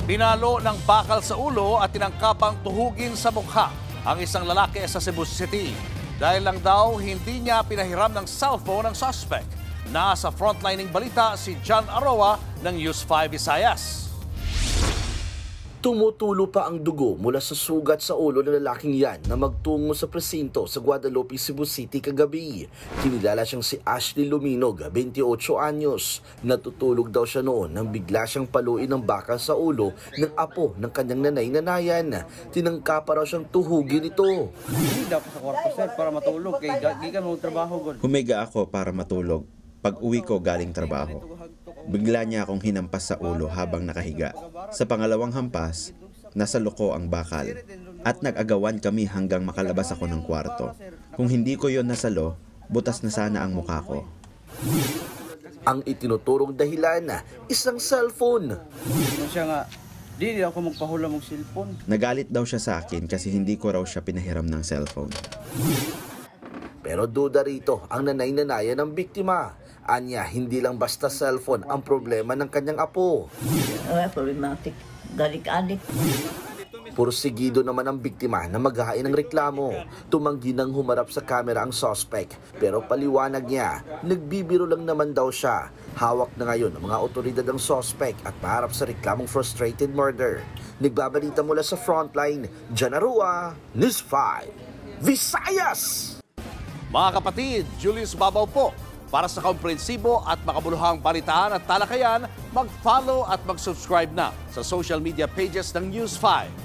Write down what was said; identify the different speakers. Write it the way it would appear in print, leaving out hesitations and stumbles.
Speaker 1: Pinalo ng bakal sa ulo at tinangkapang tuhugin sa mukha ang isang lalaki sa Cebu City. Dahil lang daw hindi niya pinahiram ng cellphone ng suspect. Nasa frontlining balita si John Aroa ng News 5 Visayas.
Speaker 2: Tumutulo pa ang dugo mula sa sugat sa ulo ng lalaking yan na magtungo sa presinto sa Guadalupe, Cebu City kagabi. Kinilala siyang si Ashley Luminog, 28 anyos. Natutulog daw siya noon nang bigla siyang paluin ng bakal sa ulo ng apo ng kanyang nanay-nanayan. Tinangka pa raw siyang tuhugin ito.
Speaker 3: Hindi dapat sa kwarto, sir, para matulog. Kaya gikan mo trabaho.
Speaker 4: Humiga ako para matulog. Pag uwi ko galing trabaho, bigla niya akong hinampas sa ulo habang nakahiga. Sa pangalawang hampas, nasa loko ang bakal at nag-agawan kami hanggang makalabas ako ng kwarto. Kung hindi ko yon nasalo, butas na sana ang mukha ko.
Speaker 2: Ang itinuturong dahilan, isang cellphone.
Speaker 3: Siya nga, di ako magpahula mong cellphone.
Speaker 4: Nagalit daw siya sa akin kasi hindi ko raw siya pinahiram ng cellphone.
Speaker 2: Pero duda rito ang nanay-nanayan ng biktima. Anya, hindi lang basta cellphone ang problema ng kanyang apo.
Speaker 5: Problematic. Galik-alik.
Speaker 2: Pursigido naman ang biktima na maghahain ng reklamo. Tumanggi nang humarap sa kamera ang suspect. Pero paliwanag niya, nagbibiro lang naman daw siya. Hawak na ngayon ang mga otoridad ng suspect at paharap sa reklamong frustrated murder. Nagbabalita mula sa frontline, John Aroa, News 5, Visayas!
Speaker 1: Mga kapatid, Julius Babaw po. Para sa komprehensibo at makabuluhang balitaan at talakayan, mag-follow at mag-subscribe na sa social media pages ng News 5.